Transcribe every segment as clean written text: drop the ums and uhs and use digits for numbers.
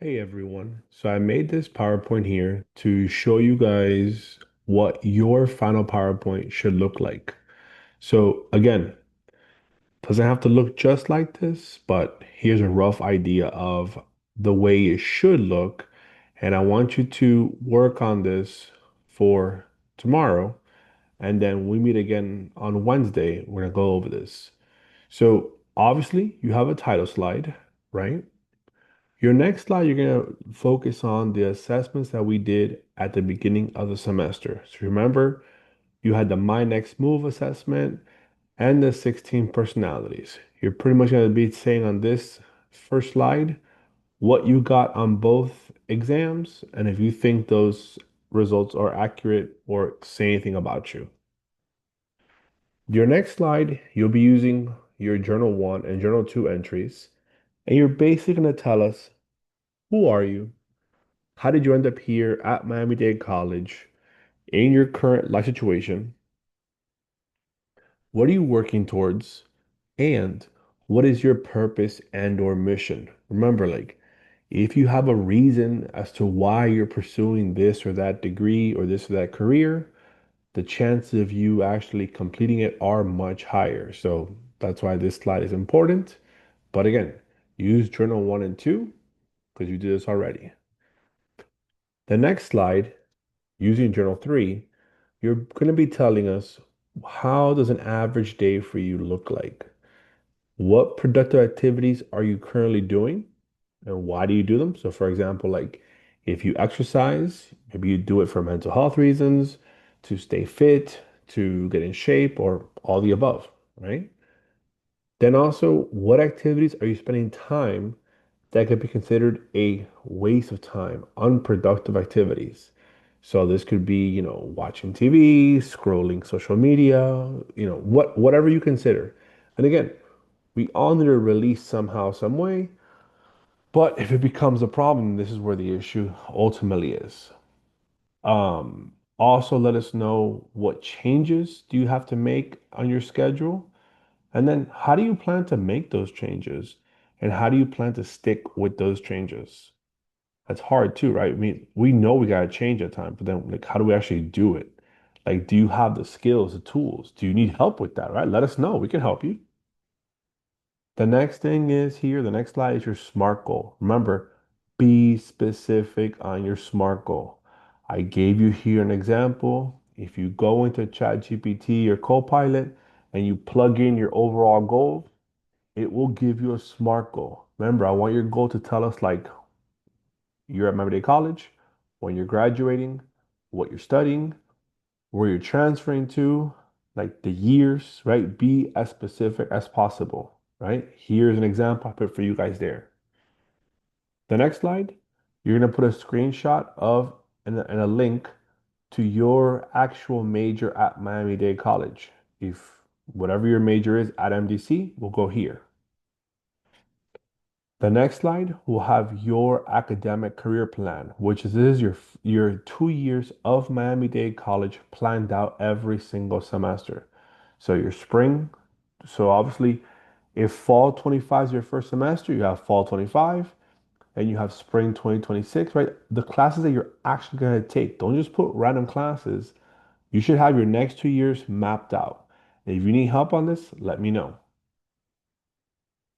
Hey everyone. So I made this PowerPoint here to show you guys what your final PowerPoint should look like. So again, doesn't have to look just like this, but here's a rough idea of the way it should look. And I want you to work on this for tomorrow. And then we meet again on Wednesday. We're gonna go over this. So obviously you have a title slide, right? Your next slide, you're going to focus on the assessments that we did at the beginning of the semester. So remember, you had the My Next Move assessment and the 16 personalities. You're pretty much going to be saying on this first slide what you got on both exams and if you think those results are accurate or say anything about you. Your next slide, you'll be using your Journal 1 and Journal 2 entries, and you're basically going to tell us who are you? How did you end up here at Miami-Dade College in your current life situation? What are you working towards? And what is your purpose and or mission? Remember, like, if you have a reason as to why you're pursuing this or that degree or this or that career, the chances of you actually completing it are much higher. So that's why this slide is important. But again, use journal 1 and 2 because you did this already. The next slide, using journal 3, you're going to be telling us how does an average day for you look like? What productive activities are you currently doing and why do you do them? So for example, like if you exercise, maybe you do it for mental health reasons, to stay fit, to get in shape, or all the above, right? Then also, what activities are you spending time that could be considered a waste of time, unproductive activities? So this could be, watching TV, scrolling social media, whatever you consider. And again, we all need to release somehow, some way. But if it becomes a problem, this is where the issue ultimately is. Also let us know what changes do you have to make on your schedule, and then how do you plan to make those changes, and how do you plan to stick with those changes? That's hard too, right? I mean, we know we gotta change at times, but then like how do we actually do it? Like, do you have the skills, the tools? Do you need help with that, right? Let us know. We can help you. The next thing is here, the next slide is your SMART goal. Remember, be specific on your SMART goal. I gave you here an example. If you go into ChatGPT or Copilot and you plug in your overall goal, it will give you a SMART goal. Remember, I want your goal to tell us like you're at Miami-Dade College, when you're graduating, what you're studying, where you're transferring to, like the years, right? Be as specific as possible, right? Here's an example I put for you guys there. The next slide, you're going to put a screenshot of and a link to your actual major at Miami-Dade College. If whatever your major is at MDC, we'll go here. The next slide will have your academic career plan, which is this is your 2 years of Miami-Dade College planned out every single semester. So your spring, so obviously if fall 25 is your first semester, you have fall 25 and you have spring 2026, right? The classes that you're actually going to take, don't just put random classes. You should have your next 2 years mapped out. And if you need help on this, let me know.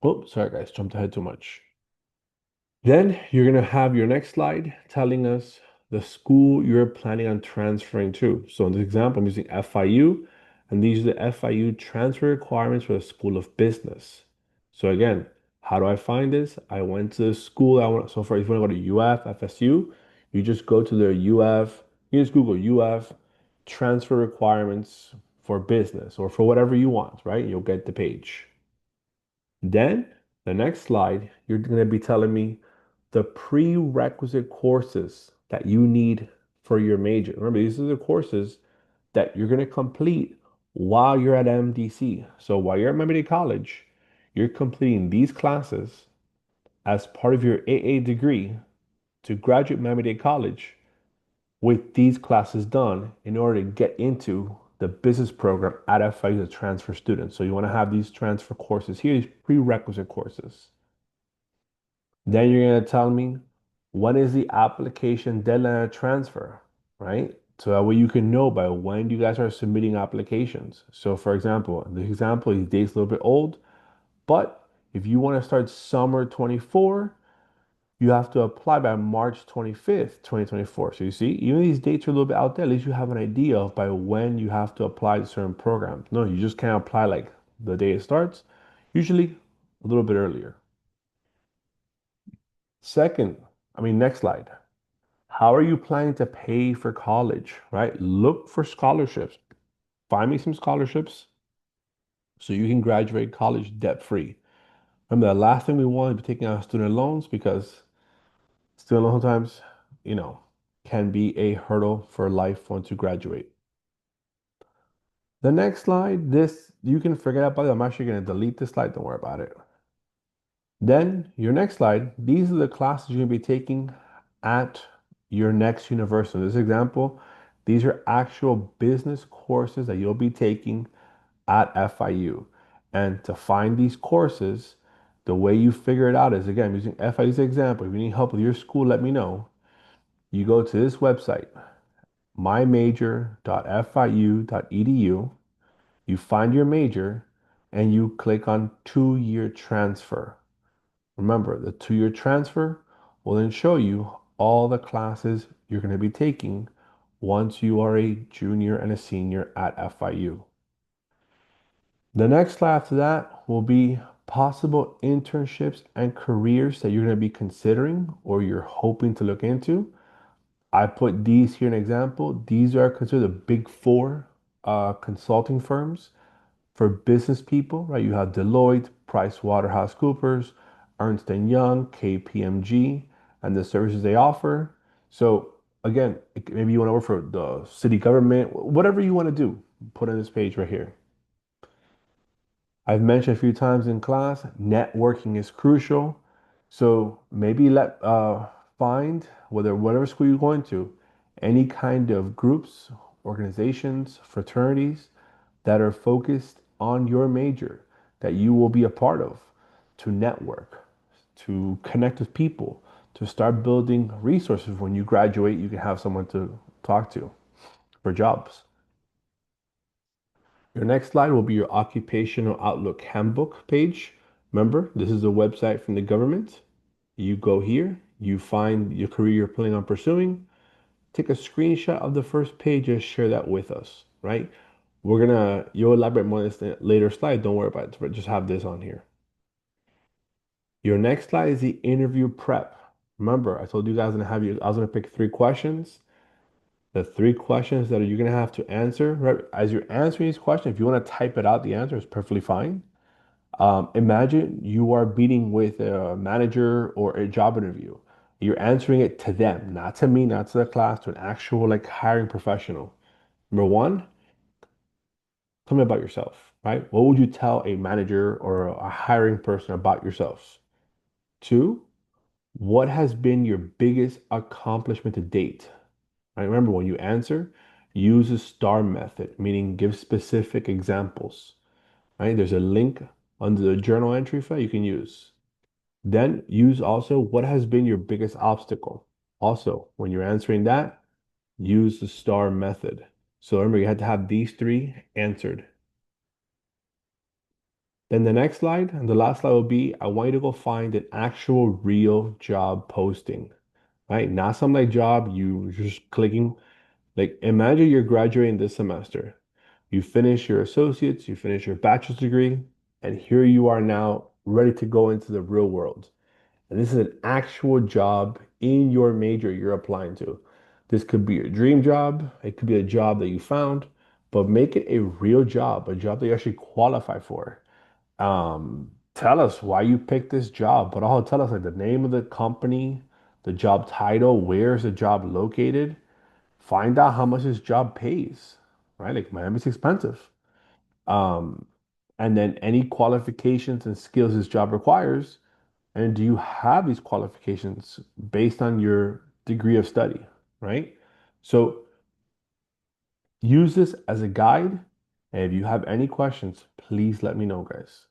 Oh, sorry guys, jumped ahead too much. Then you're going to have your next slide telling us the school you're planning on transferring to. So in this example, I'm using FIU, and these are the FIU transfer requirements for the School of Business. So again, how do I find this? I went to the school I want. So for if you want to go to UF, FSU, you just go to the UF, you just Google UF transfer requirements for business or for whatever you want, right? You'll get the page. Then the next slide, you're going to be telling me the prerequisite courses that you need for your major. Remember, these are the courses that you're going to complete while you're at MDC. So while you're at Miami-Dade College, you're completing these classes as part of your AA degree to graduate Miami-Dade College with these classes done in order to get into the business program at FIU as a transfer student. So you want to have these transfer courses here, these prerequisite courses. Then you're going to tell me When is the application deadline to transfer, right? So that way you can know by when you guys are submitting applications. So for example, the example is date's a little bit old, but if you want to start summer 24, you have to apply by March 25th, 2024. So you see, even these dates are a little bit out there. At least you have an idea of by when you have to apply to certain programs. No, you just can't apply like the day it starts, usually a little bit earlier. Second, next slide. How are you planning to pay for college, right? Look for scholarships. Find me some scholarships so you can graduate college debt free. Remember, the last thing we want is taking out student loans because student loan sometimes, you know, can be a hurdle for life once you graduate. The next slide, this you can forget about it. I'm actually going to delete this slide. Don't worry about it. Then your next slide, these are the classes you're going to be taking at your next university. In this example, these are actual business courses that you'll be taking at FIU. And to find these courses, the way you figure it out is again using FIU's example. If you need help with your school, let me know. You go to this website, mymajor.fiu.edu. You find your major and you click on 2-year transfer. Remember, the 2-year transfer will then show you all the classes you're going to be taking once you are a junior and a senior at FIU. The next slide after that will be possible internships and careers that you're going to be considering or you're hoping to look into. I put these here an example. These are considered the big four consulting firms for business people, right? You have Deloitte, PricewaterhouseCoopers, Ernst& Young, KPMG, and the services they offer. So again, maybe you want to work for the city government, whatever you want to do, put on this page right here. I've mentioned a few times in class, networking is crucial. So maybe find whatever school you're going to, any kind of groups, organizations, fraternities that are focused on your major that you will be a part of to network, to connect with people, to start building resources. When you graduate, you can have someone to talk to for jobs. Your next slide will be your occupational outlook handbook page. Remember, this is a website from the government. You go here, you find your career you're planning on pursuing, take a screenshot of the first page and share that with us, right? You'll elaborate more on this in a later slide. Don't worry about it, but just have this on here. Your next slide is the interview prep. Remember, I told you guys I was gonna pick 3 questions. The 3 questions that you're gonna have to answer, right? As you're answering these questions, if you want to type it out, the answer is perfectly fine. Imagine you are meeting with a manager or a job interview. You're answering it to them, not to me, not to the class, to an actual like hiring professional. Number one, tell me about yourself, right? What would you tell a manager or a hiring person about yourself? Two, what has been your biggest accomplishment to date? Right? Remember, when you answer, use the STAR method, meaning give specific examples. Right? There's a link under the journal entry file you can use. Then use also what has been your biggest obstacle. Also, when you're answering that, use the STAR method. So remember, you had to have these 3 answered. Then the next slide and the last slide will be I want you to go find an actual real job posting, right? Not some like job you just clicking. Like imagine you're graduating this semester. You finish your associates, you finish your bachelor's degree, and here you are now ready to go into the real world. And this is an actual job in your major you're applying to. This could be your dream job, it could be a job that you found, but make it a real job, a job that you actually qualify for. Tell us why you picked this job, but also tell us like the name of the company, the job title, where's the job located. Find out how much this job pays, right? Like Miami's expensive. Um, and then any qualifications and skills this job requires. And do you have these qualifications based on your degree of study, right? So use this as a guide. And if you have any questions, please let me know, guys.